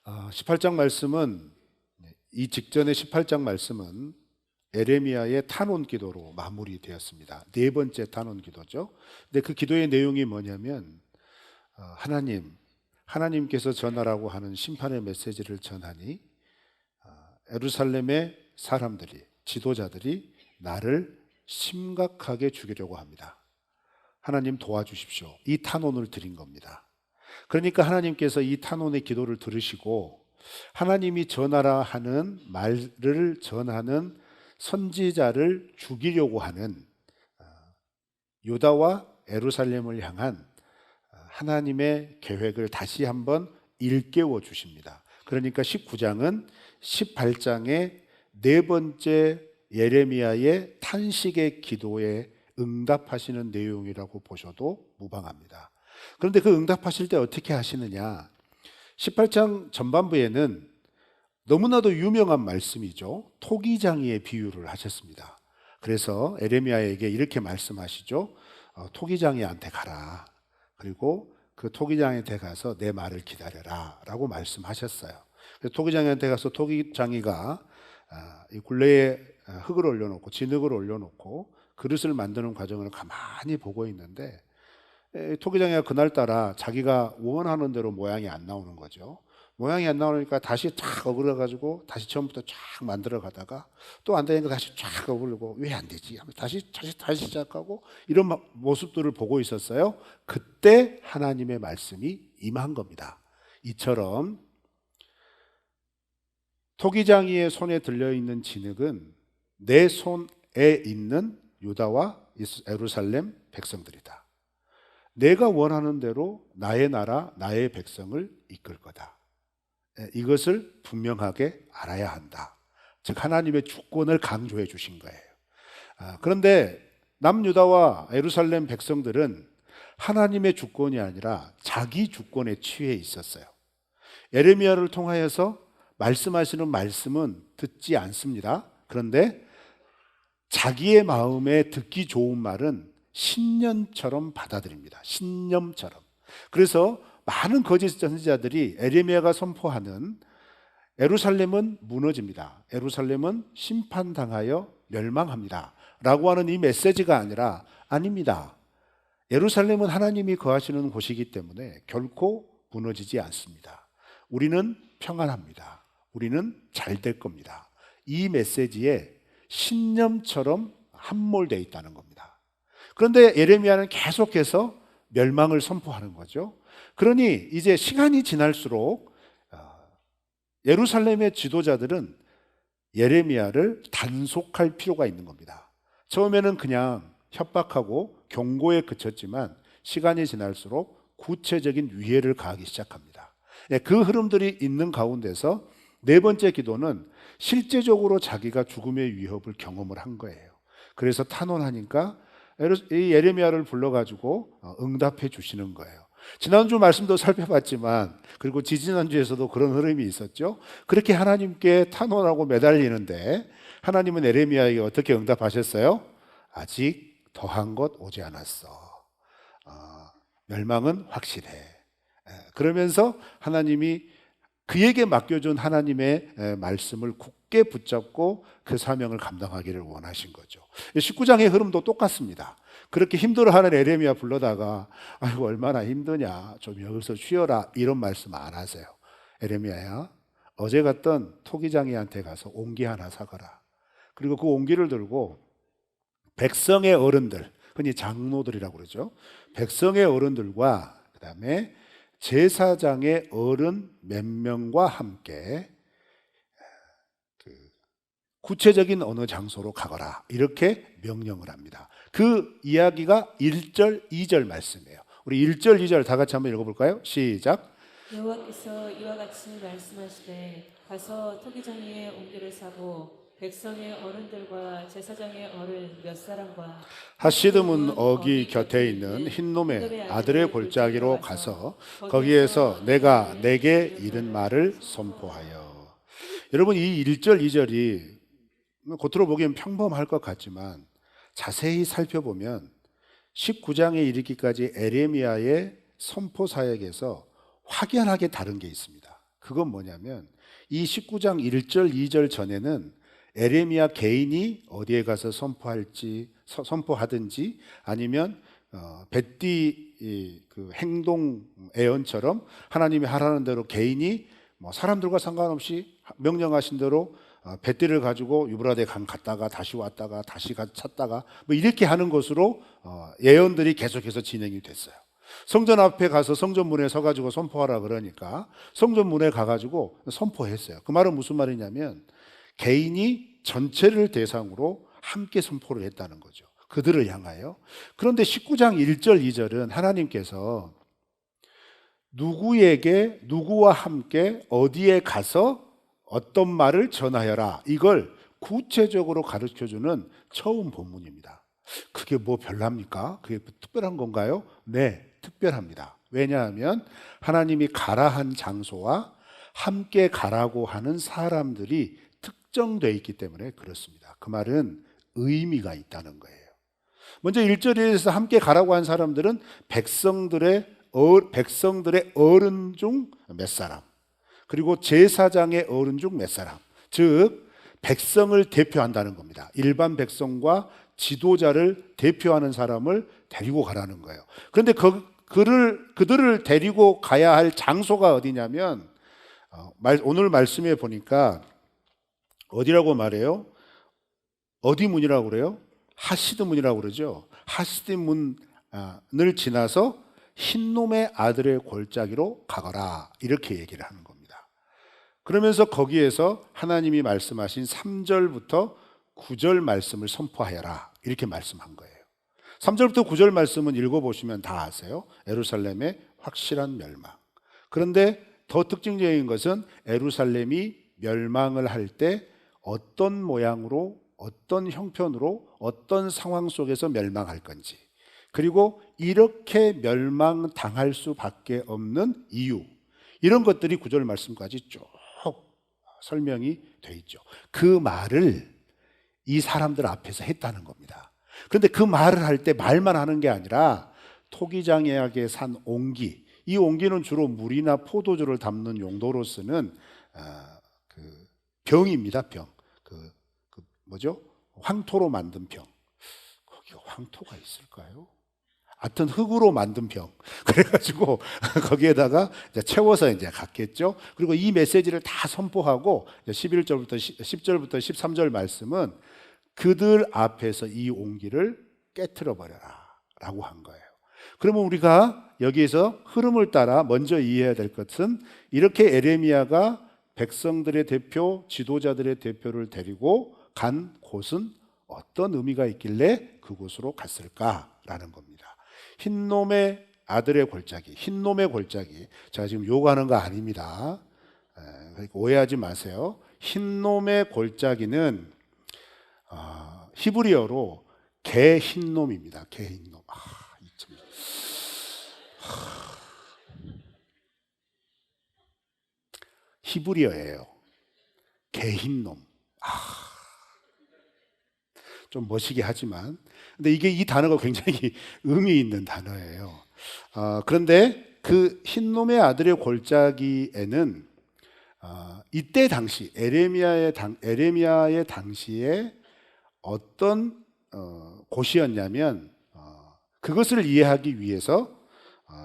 18장 말씀은 이 직전의 18장 말씀은 에레미야의 탄원 기도로 마무리되었습니다. 네 번째 탄원 기도죠. 근데 그 기도의 내용이 뭐냐면 하나님께서 전하라고 하는 심판의 메시지를 전하니 예루살렘의 사람들이, 지도자들이 나를 심각하게 죽이려고 합니다. 하나님 도와주십시오. 이 탄원을 드린 겁니다. 그러니까 하나님께서 이 탄원의 기도를 들으시고 하나님이 전하라 하는 말을 전하는 선지자를 죽이려고 하는 유다와 예루살렘을 향한 하나님의 계획을 다시 한번 일깨워 주십니다. 그러니까 19장은 18장의 네 번째 예레미야의 탄식의 기도에 응답하시는 내용이라고 보셔도 무방합니다. 그런데 그 응답하실 때 어떻게 하시느냐? 18장 전반부에는 너무나도 유명한 말씀이죠. 토기장이의 비유를 하셨습니다. 그래서 에레미야에게 이렇게 말씀하시죠. 토기장이한테 가라. 그리고 그 토기장한테 가서 내 말을 기다려라 라고 말씀하셨어요. 그래서 토기장한테 가서 토기장이가 이 굴레에 흙을 올려놓고 진흙을 올려놓고 그릇을 만드는 과정을 가만히 보고 있는데 토기장이가 그날따라 자기가 원하는 대로 모양이 안 나오는 거죠. 모양이 안 나오니까 다시 쫙 어그러가지고 다시 처음부터 쫙 만들어 가다가 또 안 되니까 다시 쫙 어그러고 왜 안 되지? 하면 다시 시작하고 이런 모습들을 보고 있었어요. 그때 하나님의 말씀이 임한 겁니다. 이처럼 토기장이의 손에 들려있는 진흙은 내 손에 있는 유다와 예루살렘 백성들이다. 내가 원하는 대로 나의 나라, 나의 백성을 이끌 거다. 이것을 분명하게 알아야 한다. 즉 하나님의 주권을 강조해 주신 거예요. 그런데 남유다와 예루살렘 백성들은 하나님의 주권이 아니라 자기 주권에 취해 있었어요. 예레미야를 통하여서 말씀하시는 말씀은 듣지 않습니다. 그런데 자기의 마음에 듣기 좋은 말은 신념처럼 받아들입니다. 신념처럼. 그래서 많은 거짓 선지자들이 에레미야가 선포하는 예루살렘은 무너집니다. 예루살렘은 심판당하여 멸망합니다. 라고 하는 이 메시지가 아닙니다. 예루살렘은 하나님이 거하시는 곳이기 때문에 결코 무너지지 않습니다. 우리는 평안합니다. 우리는 잘 될 겁니다. 이 메시지에 신념처럼 함몰되어 있다는 겁니다. 그런데 예레미야는 계속해서 멸망을 선포하는 거죠. 그러니 이제 시간이 지날수록 예루살렘의 지도자들은 예레미야를 단속할 필요가 있는 겁니다. 처음에는 그냥 협박하고 경고에 그쳤지만 시간이 지날수록 구체적인 위해를 가하기 시작합니다. 그 흐름들이 있는 가운데서 네 번째 기도는 실제적으로 자기가 죽음의 위협을 경험을 한 거예요. 그래서 탄원하니까 이 예레미야를 불러가지고 응답해 주시는 거예요. 지난주 말씀도 살펴봤지만 그리고 지지난주에서도 그런 흐름이 있었죠. 그렇게 하나님께 탄원하고 매달리는데 하나님은 예레미야에게 어떻게 응답하셨어요? 아직 더한 것 오지 않았어. 멸망은 확실해. 그러면서 하나님이 그에게 맡겨준 하나님의 말씀을 굳게 붙잡고 그 사명을 감당하기를 원하신 거죠. 19장의 흐름도 똑같습니다. 그렇게 힘들어하는 예레미야 불러다가 아이고 얼마나 힘드냐 좀 여기서 쉬어라 이런 말씀 안 하세요. 예레미야야 어제 갔던 토기장이한테 가서 옹기 하나 사가라. 그리고 그 옹기를 들고 백성의 어른들, 흔히 장로들이라고 그러죠. 백성의 어른들과 그 다음에 제사장의 어른 몇 명과 함께 구체적인 어느 장소로 가거라 이렇게 명령을 합니다. 그 이야기가 1절, 2절 말씀이에요. 우리 1절, 2절 다 같이 한번 읽어볼까요? 시작. 여호와께서 이와 같이 말씀하시되 가서 토기장이의 옹기를 사고 백성의 어른들과 제사장의 어른 몇 사람과 하시드문 어기 곁에 있는 흰놈의 아들의 골짜기로 가서 거기에서 내가 내게 이른 말을 선포하여. 여러분 이 1절 2절이 겉으로 보기엔 평범할 것 같지만 자세히 살펴보면 19장에 이르기까지 에레미야의 선포 사역에서 확연하게 다른 게 있습니다. 그건 뭐냐면 이 19장 1절 2절 전에는 에레미야 개인이 어디에 가서 선포하든지 아니면 벳디 그 행동 애언처럼 하나님이 하라는 대로 개인이 뭐 사람들과 상관없이 명령하신 대로 뱃띠를 가지고 유브라데 강 갔다가 다시 왔다가 다시 찾다가 뭐 이렇게 하는 것으로 예언들이 계속해서 진행이 됐어요. 성전 앞에 가서 성전문에 서가지고 선포하라 그러니까 성전문에 가가지고 선포했어요. 그 말은 무슨 말이냐면 개인이 전체를 대상으로 함께 선포를 했다는 거죠. 그들을 향하여. 그런데 19장 1절 2절은 하나님께서 누구에게 누구와 함께 어디에 가서 어떤 말을 전하여라, 이걸 구체적으로 가르쳐주는 처음 본문입니다. 그게 뭐 별납니까? 그게 특별한 건가요? 네, 특별합니다. 왜냐하면 하나님이 가라 한 장소와 함께 가라고 하는 사람들이 특정되어 있기 때문에 그렇습니다. 그 말은 의미가 있다는 거예요. 먼저 1절에서 함께 가라고 한 사람들은 백성들의 어른 중 몇 사람, 그리고 제사장의 어른 중 몇 사람, 즉 백성을 대표한다는 겁니다. 일반 백성과 지도자를 대표하는 사람을 데리고 가라는 거예요. 그런데 그들을 데리고 가야 할 장소가 어디냐면 오늘 말씀에 보니까 어디라고 말해요? 어디 문이라고 그래요? 하시드 문이라고 그러죠. 하시드 문을 지나서 흰놈의 아들의 골짜기로 가거라, 이렇게 얘기를 하는 겁니다. 그러면서 거기에서 하나님이 말씀하신 3절부터 9절 말씀을 선포하여라, 이렇게 말씀한 거예요. 3절부터 9절 말씀은 읽어보시면 다 아세요. 예루살렘의 확실한 멸망. 그런데 더 특징적인 것은 예루살렘이 멸망을 할 때 어떤 모양으로, 어떤 형편으로, 어떤 상황 속에서 멸망할 건지, 그리고 이렇게 멸망당할 수밖에 없는 이유, 이런 것들이 9절 말씀까지 쭉 설명이 돼 있죠. 그 말을 이 사람들 앞에서 했다는 겁니다. 그런데 그 말을 할 때 말만 하는 게 아니라 토기장애하게 산 옹기, 이 옹기는 주로 물이나 포도주를 담는 용도로 쓰는 그 병입니다. 병. 뭐죠? 황토로 만든 병. 거기가 황토가 있을까요? 하여튼 흙으로 만든 병. 그래가지고 거기에다가 이제 채워서 이제 갔겠죠. 그리고 이 메시지를 다 선포하고 11절부터 10절부터 13절 말씀은 그들 앞에서 이 옹기를 깨트려 버려라 라고 한 거예요. 그러면 우리가 여기에서 흐름을 따라 먼저 이해해야 될 것은, 이렇게 에레미야가 백성들의 대표, 지도자들의 대표를 데리고 간 곳은 어떤 의미가 있길래 그곳으로 갔을까라는 겁니다. 흰놈의 아들의 골짜기, 흰놈의 골짜기. 제가 지금 욕하는 거 아닙니다. 그러니까 오해하지 마세요. 흰놈의 골짜기는 히브리어로 개 흰놈입니다. 개 흰놈. 히브리어예요. 개 흰놈. 좀 멋지게 하지만, 근데 이 단어가 굉장히 의미 있는 단어예요. 그런데 그 흰놈의 아들의 골짜기에는 이때 당시 에레미야의 당시에 어떤 곳이었냐면, 그것을 이해하기 위해서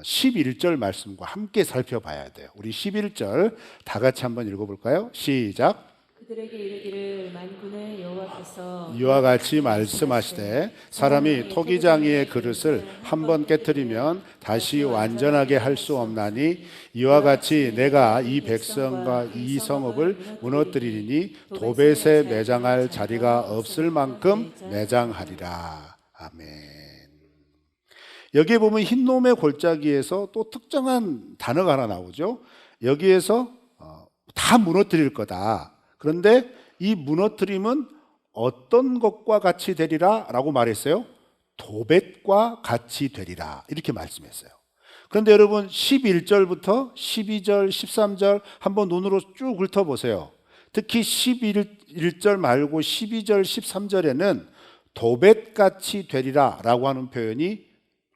11절 말씀과 함께 살펴봐야 돼요. 우리 11절 다 같이 한번 읽어볼까요? 시작. 그들에게 이르기를 만군의 여호와께서 이와 같이 말씀하시되 사람이 토기장이의 그릇을 한번 깨뜨리면 다시 완전하게 할 수 없나니 이와 같이 내가 이 백성과 이 성읍을 무너뜨리니 도벳에 매장할 자리가 없을 만큼 매장하리라. 아멘. 여기에 보면 흰놈의 골짜기에서 또 특정한 단어가 하나 나오죠. 여기에서 다 무너뜨릴 거다. 그런데 이 무너뜨림은 어떤 것과 같이 되리라 라고 말했어요? 도벳과 같이 되리라, 이렇게 말씀했어요. 그런데 여러분 11절부터 12절, 13절 한번 눈으로 쭉 훑어보세요. 특히 11절 말고 12절, 13절에는 도벳같이 되리라 라고 하는 표현이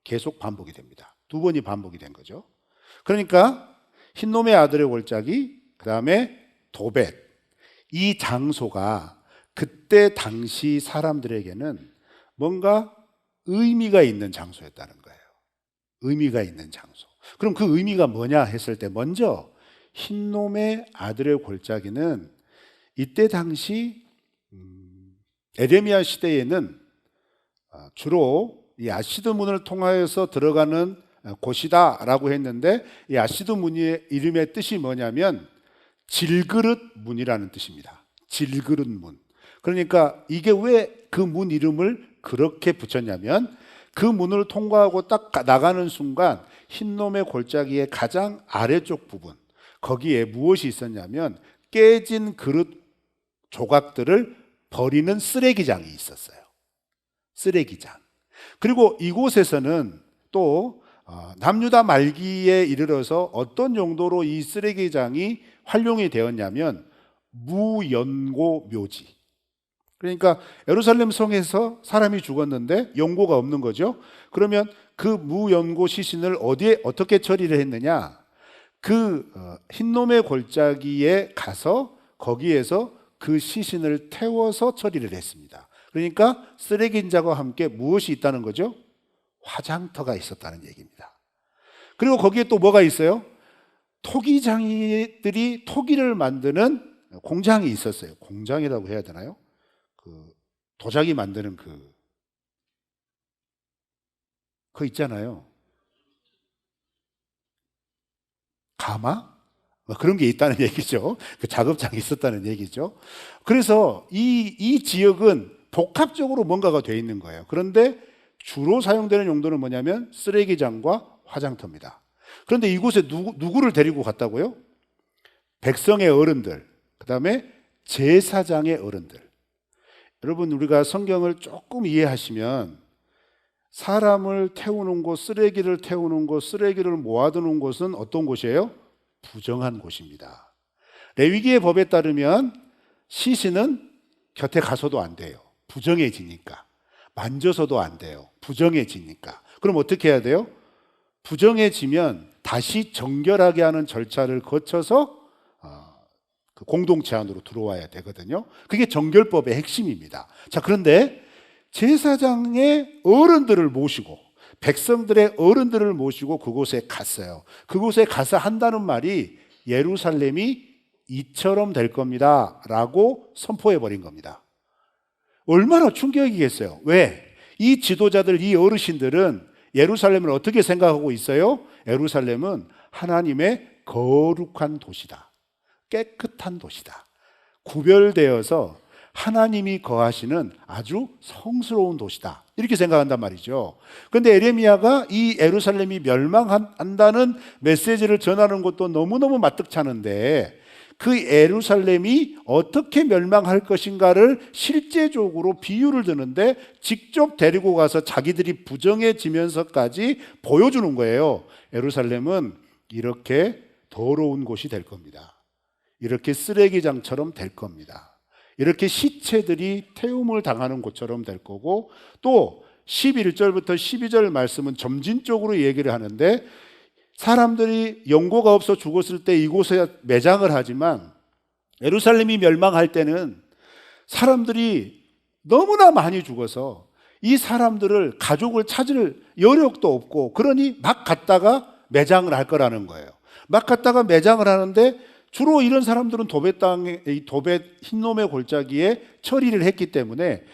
계속 반복이 됩니다. 두 번이 반복이 된 거죠. 그러니까 흰놈의 아들의 골짜기, 그다음에 도벳. 이 장소가 그때 당시 사람들에게는 뭔가 의미가 있는 장소였다는 거예요. 의미가 있는 장소. 그럼 그 의미가 뭐냐 했을 때 먼저 흰놈의 아들의 골짜기는 이때 당시 에레미야 시대에는 주로 이 아시드 문을 통하여서 들어가는 곳이다라고 했는데, 이 아시드 문의 이름의 뜻이 뭐냐면 질그릇 문이라는 뜻입니다. 질그릇 문. 그러니까 이게 왜 그 문 이름을 그렇게 붙였냐면, 그 문을 통과하고 딱 나가는 순간 흰놈의 골짜기의 가장 아래쪽 부분, 거기에 무엇이 있었냐면 깨진 그릇 조각들을 버리는 쓰레기장이 있었어요. 쓰레기장. 그리고 이곳에서는 또 남유다 말기에 이르러서 어떤 용도로 이 쓰레기장이 활용이 되었냐면 무연고 묘지. 그러니까 예루살렘 성에서 사람이 죽었는데 연고가 없는 거죠. 그러면 그 무연고 시신을 어디에 어떻게 처리를 했느냐? 그 흰놈의 골짜기에 가서 거기에서 그 시신을 태워서 처리를 했습니다. 그러니까 쓰레기인자와 함께 무엇이 있다는 거죠? 화장터가 있었다는 얘기입니다. 그리고 거기에 또 뭐가 있어요? 토기장이들이 토기를 만드는 공장이 있었어요. 공장이라고 해야 되나요? 그 도자기 만드는 그 있잖아요. 가마? 뭐 그런 게 있다는 얘기죠. 그 작업장이 있었다는 얘기죠. 그래서 이 지역은 복합적으로 뭔가가 돼 있는 거예요. 그런데 주로 사용되는 용도는 뭐냐면 쓰레기장과 화장터입니다. 그런데 이곳에 누구를 데리고 갔다고요? 백성의 어른들, 그 다음에 제사장의 어른들. 여러분, 우리가 성경을 조금 이해하시면 사람을 태우는 곳, 쓰레기를 태우는 곳, 쓰레기를 모아두는 곳은 어떤 곳이에요? 부정한 곳입니다. 레위기의 법에 따르면 시신은 곁에 가서도 안 돼요. 부정해지니까. 만져서도 안 돼요. 부정해지니까. 그럼 어떻게 해야 돼요? 부정해지면 다시 정결하게 하는 절차를 거쳐서 그 공동체 안으로 들어와야 되거든요. 그게 정결법의 핵심입니다. 자, 그런데 제사장의 어른들을 모시고, 백성들의 어른들을 모시고 그곳에 갔어요. 그곳에 가서 한다는 말이 예루살렘이 이처럼 될 겁니다 라고 선포해 버린 겁니다. 얼마나 충격이겠어요. 왜? 이 지도자들, 이 어르신들은 예루살렘을 어떻게 생각하고 있어요? 예루살렘은 하나님의 거룩한 도시다. 깨끗한 도시다. 구별되어서 하나님이 거하시는 아주 성스러운 도시다. 이렇게 생각한단 말이죠. 그런데 에레미야가 이 예루살렘이 멸망한다는 메시지를 전하는 것도 너무너무 마뜩찮은데, 그 예루살렘이 어떻게 멸망할 것인가를 실제적으로 비유를 드는데 직접 데리고 가서 자기들이 부정해지면서까지 보여주는 거예요. 예루살렘은 이렇게 더러운 곳이 될 겁니다. 이렇게 쓰레기장처럼 될 겁니다. 이렇게 시체들이 태움을 당하는 곳처럼 될 거고, 또 11절부터 12절 말씀은 점진적으로 얘기를 하는데, 사람들이 연고가 없어 죽었을 때 이곳에 매장을 하지만 예루살렘이 멸망할 때는 사람들이 너무나 많이 죽어서 이 사람들을, 가족을 찾을 여력도 없고, 그러니 막 갔다가 매장을 할 거라는 거예요. 막 갔다가 매장을 하는데 주로 이런 사람들은 도벳 땅에, 도벳 흰놈의 골짜기에 처리를 했기 때문에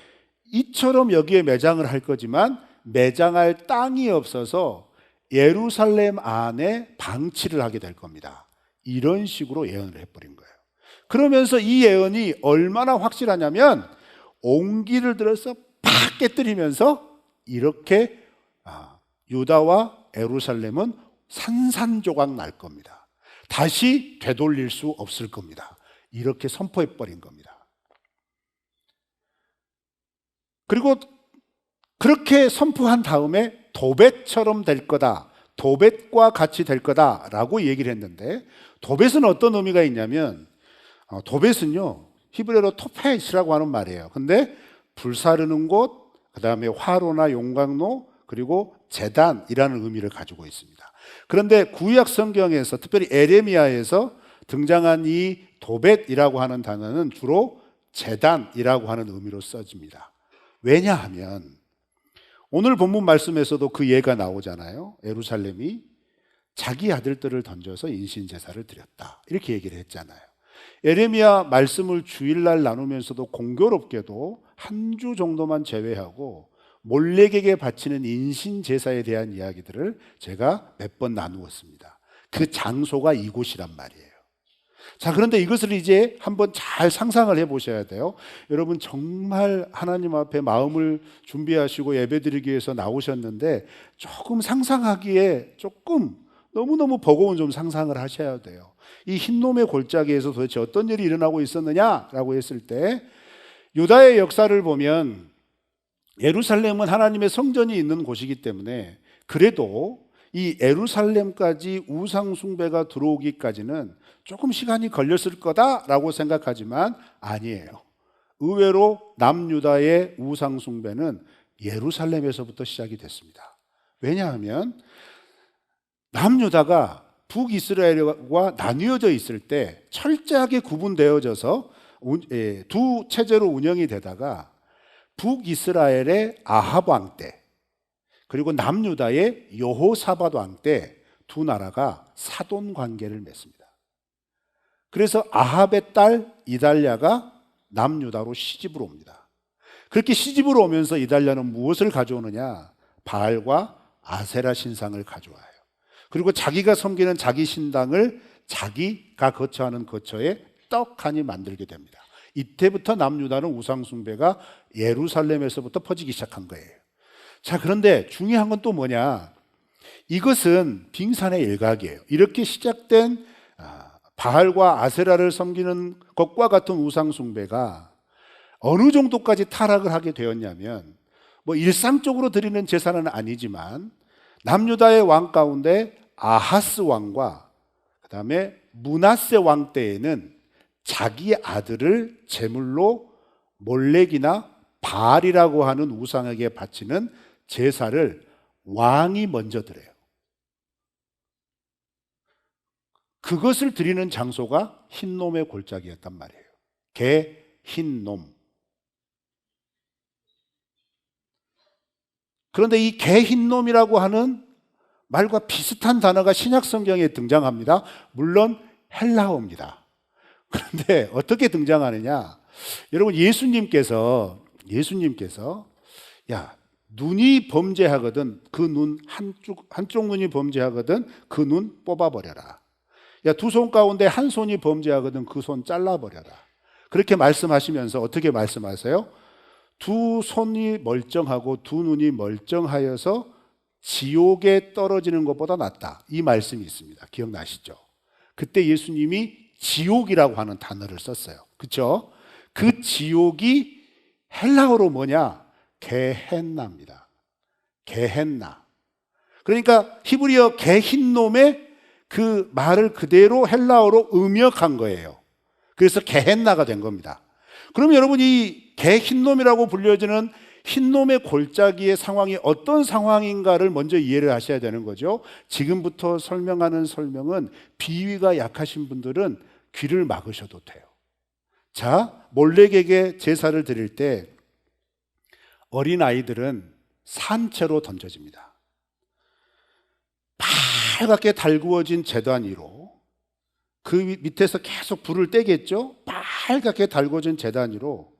이처럼 여기에 매장을 할 거지만 매장할 땅이 없어서 예루살렘 안에 방치를 하게 될 겁니다. 이런 식으로 예언을 해버린 거예요. 그러면서 이 예언이 얼마나 확실하냐면 옹기를 들어서 팍 깨뜨리면서 이렇게 유다와 예루살렘은 산산조각 날 겁니다. 다시 되돌릴 수 없을 겁니다. 이렇게 선포해버린 겁니다. 그리고 그렇게 선포한 다음에 도벳처럼 될 거다, 도벳과 같이 될 거다라고 얘기를 했는데, 도벳은 어떤 의미가 있냐면, 도벳은요 히브리어로 토펫이라고 하는 말이에요. 근데 불사르는 곳, 그 다음에 화로나 용광로, 그리고 제단이라는 의미를 가지고 있습니다. 그런데 구약 성경에서, 특별히 에레미야에서 등장한 이 도벳이라고 하는 단어는 주로 제단이라고 하는 의미로 써집니다. 왜냐하면 오늘 본문 말씀에서도 그 예가 나오잖아요. 예루살렘이 자기 아들들을 던져서 인신제사를 드렸다, 이렇게 얘기를 했잖아요. 예레미야 말씀을 주일날 나누면서도 공교롭게도 한 주 정도만 제외하고 몰렉에게 바치는 인신제사에 대한 이야기들을 제가 몇 번 나누었습니다. 그 장소가 이곳이란 말이에요. 자, 그런데 이것을 이제 한번 잘 상상을 해 보셔야 돼요. 여러분, 정말 하나님 앞에 마음을 준비하시고 예배드리기 위해서 나오셨는데 조금 상상하기에 조금 너무너무 버거운 좀 상상을 하셔야 돼요. 이 흰놈의 골짜기에서 도대체 어떤 일이 일어나고 있었느냐라고 했을 때, 유다의 역사를 보면 예루살렘은 하나님의 성전이 있는 곳이기 때문에 그래도 이 예루살렘까지 우상 숭배가 들어오기까지는 조금 시간이 걸렸을 거다라고 생각하지만 아니에요. 의외로 남유다의 우상 숭배는 예루살렘에서부터 시작이 됐습니다. 왜냐하면 남유다가 북이스라엘과 나뉘어져 있을 때 철저하게 구분되어져서 두 체제로 운영이 되다가 북이스라엘의 아합 왕 때, 그리고 남유다의 여호사밧 왕 때 두 나라가 사돈 관계를 맺습니다. 그래서 아합의 딸 이달랴가 남유다로 시집을 옵니다. 그렇게 시집을 오면서 이달랴는 무엇을 가져오느냐? 바알과 아세라 신상을 가져와요. 그리고 자기가 섬기는 자기 신당을 자기가 거처하는 거처에 떡하니 만들게 됩니다. 이때부터 남유다는 우상 숭배가 예루살렘에서부터 퍼지기 시작한 거예요. 자, 그런데 중요한 건 또 뭐냐? 이것은 빙산의 일각이에요. 이렇게 시작된 바알과 아세라를 섬기는 것과 같은 우상 숭배가 어느 정도까지 타락을 하게 되었냐면, 뭐 일상적으로 드리는 제사는 아니지만 남유다의 왕 가운데 아하스 왕과 그다음에 므낫세 왕 때에는 자기 아들을 제물로 몰렉이나 바알이라고 하는 우상에게 바치는 제사를 왕이 먼저 드려요. 그것을 드리는 장소가 흰놈의 골짜기였단 말이에요. 개 흰놈. 그런데 이 개 흰놈이라고 하는 말과 비슷한 단어가 신약 성경에 등장합니다. 물론 헬라어입니다. 그런데 어떻게 등장하느냐? 여러분, 예수님께서 야, 눈이 범죄하거든 그 눈 한쪽 눈이 범죄하거든 그 눈 뽑아버려라. 야, 두 손 가운데 한 손이 범죄하거든 그 손 잘라버려라. 그렇게 말씀하시면서 어떻게 말씀하세요? 두 손이 멀쩡하고 두 눈이 멀쩡하여서 지옥에 떨어지는 것보다 낫다, 이 말씀이 있습니다. 기억나시죠? 그때 예수님이 지옥이라고 하는 단어를 썼어요. 그렇죠? 그 지옥이 헬라어로 뭐냐? 게헨나입니다. 게헨나. 그러니까 히브리어 게흰놈의 그 말을 그대로 헬라어로 음역한 거예요. 그래서 게헨나가 된 겁니다. 그럼 여러분, 이 게흰놈이라고 불려지는 흰놈의 골짜기의 상황이 어떤 상황인가를 먼저 이해를 하셔야 되는 거죠. 지금부터 설명하는 설명은 비위가 약하신 분들은 귀를 막으셔도 돼요. 자, 몰렉에게 제사를 드릴 때 어린아이들은 산채로 던져집니다. 빨갛게 달구어진 제단 위로, 그 밑에서 계속 불을 떼겠죠. 빨갛게 달구어진 제단 위로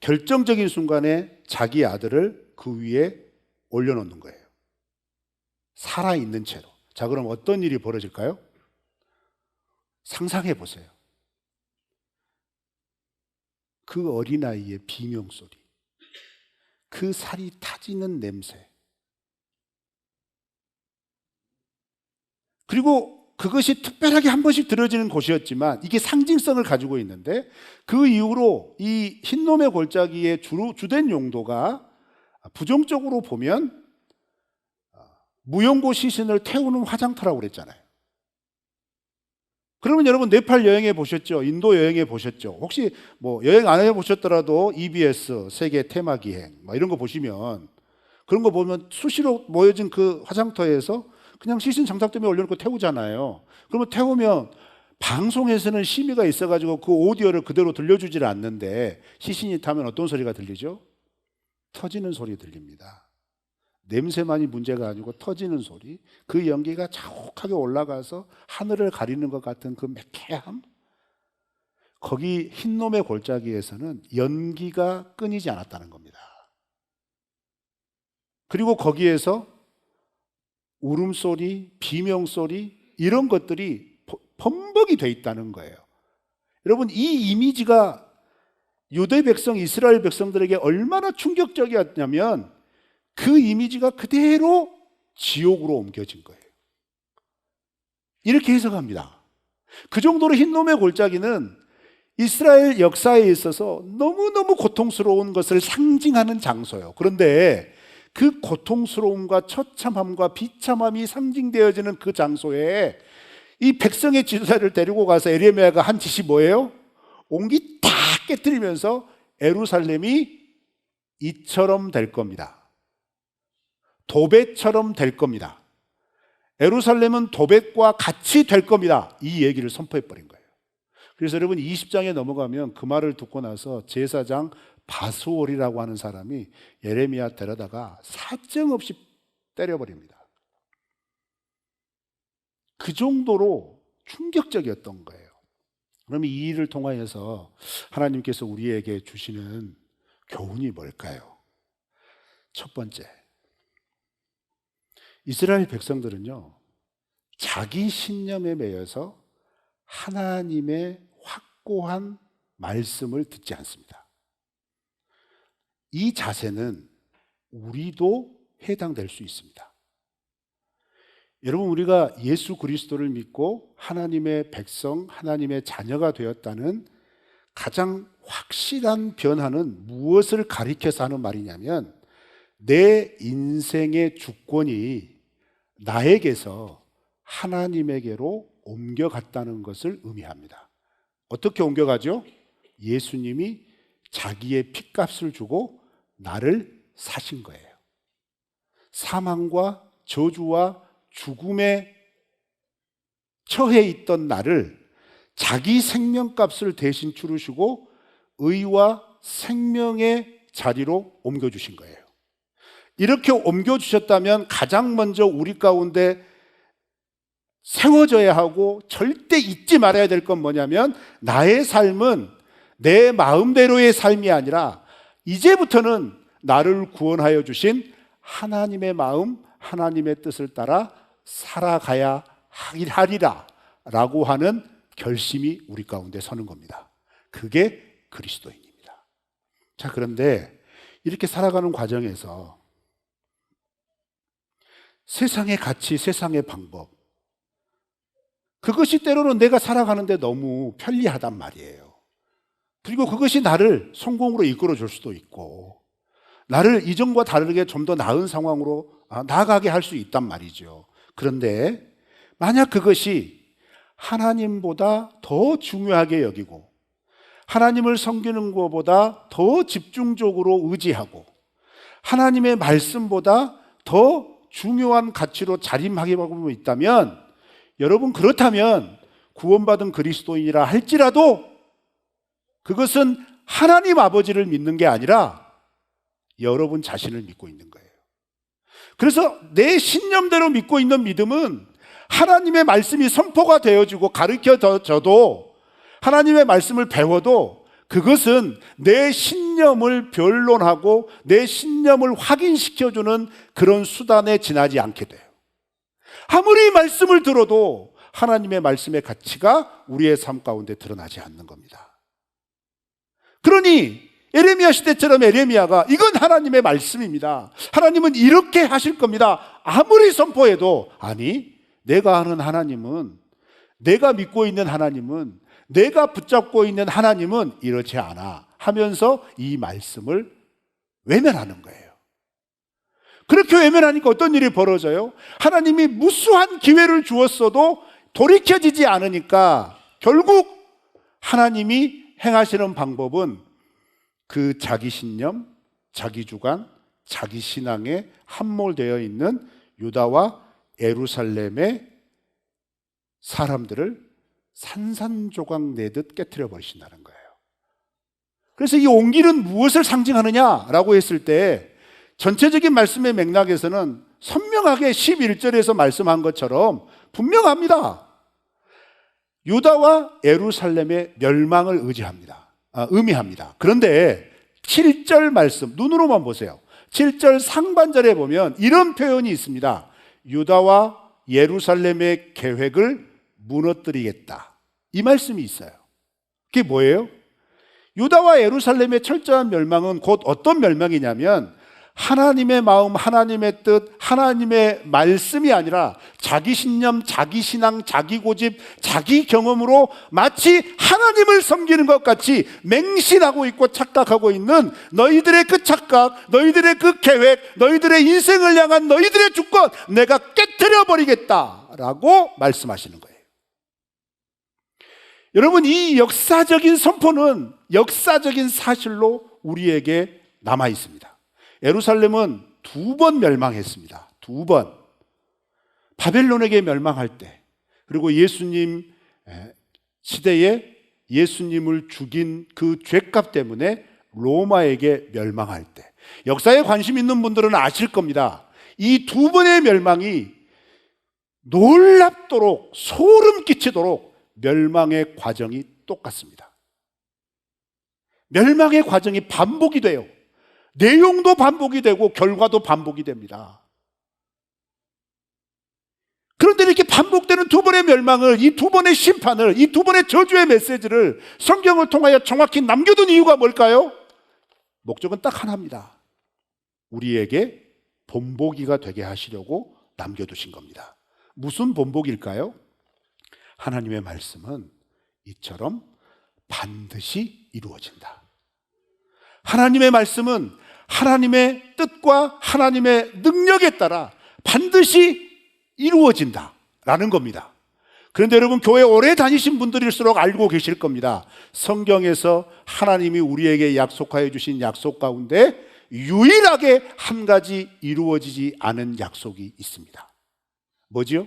결정적인 순간에 자기 아들을 그 위에 올려놓는 거예요. 살아있는 채로. 자, 그럼 어떤 일이 벌어질까요? 상상해 보세요. 그 어린아이의 비명소리, 그 살이 타지는 냄새, 그리고 그것이 특별하게 한 번씩 들어지는 곳이었지만 이게 상징성을 가지고 있는데, 그 이후로 이 흰놈의 골짜기의 주된 용도가 부정적으로 보면 무용고 시신을 태우는 화장터라고 그랬잖아요. 그러면 여러분, 네팔 여행해 보셨죠? 인도 여행해 보셨죠? 혹시 뭐 여행 안 해보셨더라도 EBS 세계 테마 기행 이런 거 보시면, 그런 거 보면 수시로 모여진 그 화장터에서 그냥 시신 장작 때문에 올려놓고 태우잖아요. 그러면 태우면 방송에서는 심의가 있어가지고 그 오디오를 그대로 들려주질 않는데 시신이 타면 어떤 소리가 들리죠? 터지는 소리 들립니다. 냄새만이 문제가 아니고 터지는 소리, 그 연기가 자욱하게 올라가서 하늘을 가리는 것 같은 그 매캐함, 거기 흰놈의 골짜기에서는 연기가 끊이지 않았다는 겁니다. 그리고 거기에서 울음소리, 비명소리 이런 것들이 범벅이 돼 있다는 거예요. 여러분, 이 이미지가 유대 백성, 이스라엘 백성들에게 얼마나 충격적이었냐면 그 이미지가 그대로 지옥으로 옮겨진 거예요. 이렇게 해석합니다. 그 정도로 흰놈의 골짜기는 이스라엘 역사에 있어서 너무너무 고통스러운 것을 상징하는 장소예요. 그런데 그 고통스러움과 처참함과 비참함이 상징되어지는 그 장소에 이 백성의 지도자를 데리고 가서 에레미야가 한 짓이 뭐예요? 옹기 다 깨뜨리면서 예루살렘이 이처럼 될 겁니다. 도벳처럼 될 겁니다. 예루살렘은 도벳과 같이 될 겁니다. 이 얘기를 선포해버린 거예요. 그래서 여러분 20장에 넘어가면 그 말을 듣고 나서 제사장 바스올이라고 하는 사람이 예레미야 데려다가 사정없이 때려버립니다. 그 정도로 충격적이었던 거예요. 그러면 이 일을 통하여서 하나님께서 우리에게 주시는 교훈이 뭘까요? 첫 번째, 이스라엘 백성들은요, 자기 신념에 매여서 하나님의 확고한 말씀을 듣지 않습니다. 이 자세는 우리도 해당될 수 있습니다. 여러분, 우리가 예수 그리스도를 믿고 하나님의 백성, 하나님의 자녀가 되었다는 가장 확실한 변화는 무엇을 가리켜서 하는 말이냐면 내 인생의 주권이 나에게서 하나님에게로 옮겨갔다는 것을 의미합니다. 어떻게 옮겨가죠? 예수님이 자기의 핏값을 주고 나를 사신 거예요. 사망과 저주와 죽음에 처해 있던 나를 자기 생명값을 대신 치르시고 의와 생명의 자리로 옮겨주신 거예요. 이렇게 옮겨주셨다면 가장 먼저 우리 가운데 세워져야 하고 절대 잊지 말아야 될 건 뭐냐면 나의 삶은 내 마음대로의 삶이 아니라 이제부터는 나를 구원하여 주신 하나님의 마음, 하나님의 뜻을 따라 살아가야 하리라 라고 하는 결심이 우리 가운데 서는 겁니다. 그게 그리스도인입니다. 자, 그런데 이렇게 살아가는 과정에서 세상의 가치, 세상의 방법, 그것이 때로는 내가 살아가는데 너무 편리하단 말이에요. 그리고 그것이 나를 성공으로 이끌어 줄 수도 있고 나를 이전과 다르게 좀 더 나은 상황으로 나아가게 할 수 있단 말이죠. 그런데 만약 그것이 하나님보다 더 중요하게 여기고 하나님을 섬기는 것보다 더 집중적으로 의지하고 하나님의 말씀보다 더 중요한 가치로 자림하고 있다면, 여러분, 그렇다면 구원받은 그리스도인이라 할지라도 그것은 하나님 아버지를 믿는 게 아니라 여러분 자신을 믿고 있는 거예요. 그래서 내 신념대로 믿고 있는 믿음은 하나님의 말씀이 선포가 되어지고 가르쳐져도 하나님의 말씀을 배워도 그것은 내 신념을 변론하고 내 신념을 확인시켜주는 그런 수단에 지나지 않게 돼요. 아무리 말씀을 들어도 하나님의 말씀의 가치가 우리의 삶 가운데 드러나지 않는 겁니다. 그러니 에레미야 시대처럼 에레미야가 이건 하나님의 말씀입니다, 하나님은 이렇게 하실 겁니다, 아무리 선포해도 아니, 내가 아는 하나님은, 내가 믿고 있는 하나님은, 내가 붙잡고 있는 하나님은 이렇지 않아 하면서 이 말씀을 외면하는 거예요. 그렇게 외면하니까 어떤 일이 벌어져요? 하나님이 무수한 기회를 주었어도 돌이켜지지 않으니까 결국 하나님이 행하시는 방법은 그 자기 신념, 자기 주관, 자기 신앙에 함몰되어 있는 유다와 예루살렘의 사람들을 산산조각 내듯 깨트려 버리신다는 거예요. 그래서 이 옹기는 무엇을 상징하느냐라고 했을 때 전체적인 말씀의 맥락에서는 선명하게 11절에서 말씀한 것처럼 분명합니다. 유다와 예루살렘의 멸망을 의미합니다. 그런데 7절 말씀 눈으로만 보세요. 7절 상반절에 보면 이런 표현이 있습니다. 유다와 예루살렘의 계획을 무너뜨리겠다. 이 말씀이 있어요. 그게 뭐예요? 유다와 예루살렘의 철저한 멸망은 곧 어떤 멸망이냐면 하나님의 마음, 하나님의 뜻, 하나님의 말씀이 아니라 자기 신념, 자기 신앙, 자기 고집, 자기 경험으로 마치 하나님을 섬기는 것 같이 맹신하고 있고 착각하고 있는 너희들의 그 착각, 너희들의 그 계획, 너희들의 인생을 향한 너희들의 주권 내가 깨트려 버리겠다라고 말씀하시는 거예요. 여러분, 이 역사적인 선포는 역사적인 사실로 우리에게 남아 있습니다. 예루살렘은 2번 멸망했습니다. 2번. 바벨론에게 멸망할 때, 그리고 예수님 시대에 예수님을 죽인 그 죄값 때문에 로마에게 멸망할 때. 역사에 관심 있는 분들은 아실 겁니다. 이 2번의 멸망이 놀랍도록 소름 끼치도록 멸망의 과정이 똑같습니다. 멸망의 과정이 반복이 돼요. 내용도 반복이 되고 결과도 반복이 됩니다. 그런데 이렇게 반복되는 2번의 멸망을, 이 2번의 심판을, 이 2번의 저주의 메시지를 성경을 통하여 정확히 남겨둔 이유가 뭘까요? 목적은 딱 하나입니다. 우리에게 본보기가 되게 하시려고 남겨두신 겁니다. 무슨 본보기일까요? 하나님의 말씀은 이처럼 반드시 이루어진다. 하나님의 말씀은 하나님의 뜻과 하나님의 능력에 따라 반드시 이루어진다라는 겁니다. 그런데 여러분, 교회 오래 다니신 분들일수록 알고 계실 겁니다. 성경에서 하나님이 우리에게 약속하여 주신 약속 가운데 유일하게 한 가지 이루어지지 않은 약속이 있습니다. 뭐지요?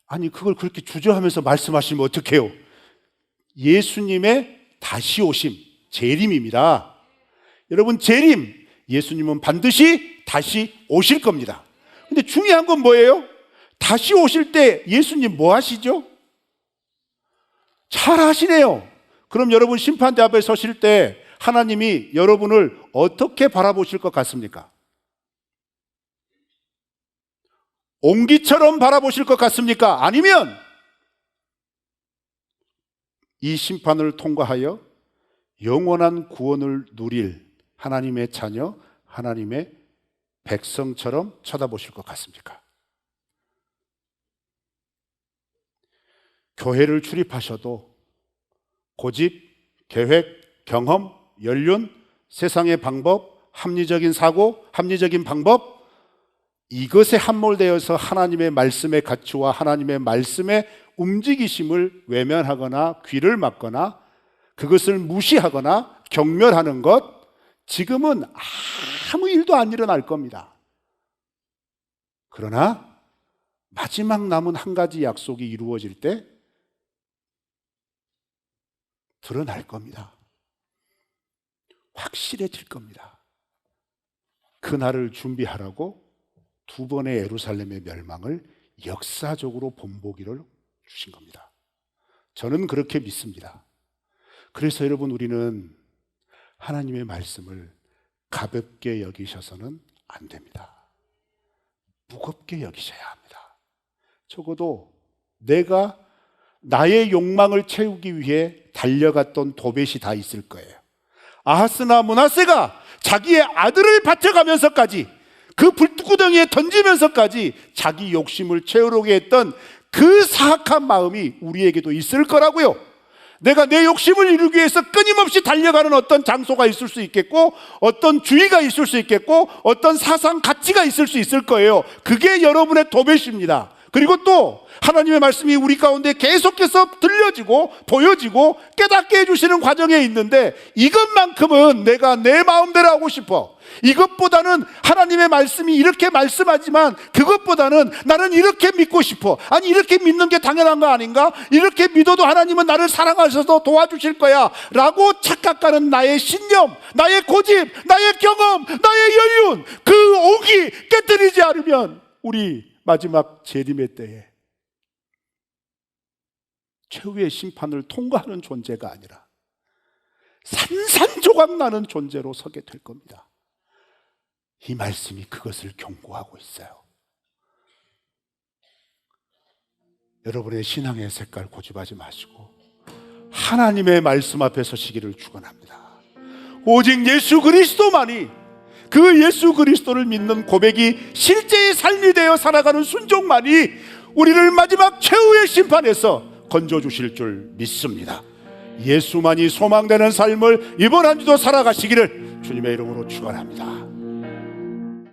아니, 그걸 그렇게 주저하면서 말씀하시면 어떡해요? 예수님의 다시 오심, 재림입니다. 여러분, 재림, 예수님은 반드시 다시 오실 겁니다. 근데 중요한 건 뭐예요? 다시 오실 때 예수님 뭐 하시죠? 잘 하시네요. 그럼 여러분, 심판대 앞에 서실 때 하나님이 여러분을 어떻게 바라보실 것 같습니까? 옹기처럼 바라보실 것 같습니까? 아니면 이 심판을 통과하여 영원한 구원을 누릴 하나님의 자녀, 하나님의 백성처럼 쳐다보실 것 같습니까? 교회를 출입하셔도 고집, 계획, 경험, 연륜, 세상의 방법, 합리적인 사고, 합리적인 방법, 이것에 함몰되어서 하나님의 말씀의 가치와 하나님의 말씀의 움직이심을 외면하거나 귀를 막거나 그것을 무시하거나 경멸하는 것, 지금은 아무 일도 안 일어날 겁니다. 그러나 마지막 남은 한 가지 약속이 이루어질 때 드러날 겁니다. 확실해질 겁니다. 그날을 준비하라고 2번의 예루살렘의 멸망을 역사적으로 본보기를 주신 겁니다. 저는 그렇게 믿습니다. 그래서 여러분, 우리는 하나님의 말씀을 가볍게 여기셔서는 안 됩니다. 무겁게 여기셔야 합니다. 적어도 내가 나의 욕망을 채우기 위해 달려갔던 도벳이 다 있을 거예요. 아하스나 므낫세가 자기의 아들을 바쳐가면서까지, 그 불구덩이에 던지면서까지 자기 욕심을 채우려고 했던 그 사악한 마음이 우리에게도 있을 거라고요. 내가 내 욕심을 이루기 위해서 끊임없이 달려가는 어떤 장소가 있을 수 있겠고, 어떤 주의가 있을 수 있겠고, 어떤 사상 가치가 있을 수 있을 거예요. 그게 여러분의 도벳입니다. 그리고 또 하나님의 말씀이 우리 가운데 계속해서 들려지고 보여지고 깨닫게 해주시는 과정에 있는데, 이것만큼은 내가 내 마음대로 하고 싶어, 이것보다는 하나님의 말씀이 이렇게 말씀하지만 그것보다는 나는 이렇게 믿고 싶어, 아니 이렇게 믿는 게 당연한 거 아닌가, 이렇게 믿어도 하나님은 나를 사랑하셔서 도와주실 거야 라고 착각하는 나의 신념, 나의 고집, 나의 경험, 나의 연륜, 그 옥이 깨뜨리지 않으면 우리 마지막 재림의 때에 최후의 심판을 통과하는 존재가 아니라 산산조각 나는 존재로 서게 될 겁니다. 이 말씀이 그것을 경고하고 있어요. 여러분의 신앙의 색깔 고집하지 마시고 하나님의 말씀 앞에 서시기를 축원합니다. 오직 예수 그리스도만이, 그 예수 그리스도를 믿는 고백이 실제의 삶이 되어 살아가는 순종만이 우리를 마지막 최후의 심판에서 건져주실 줄 믿습니다. 예수만이 소망되는 삶을 이번 한 주도 살아가시기를 주님의 이름으로 축원합니다.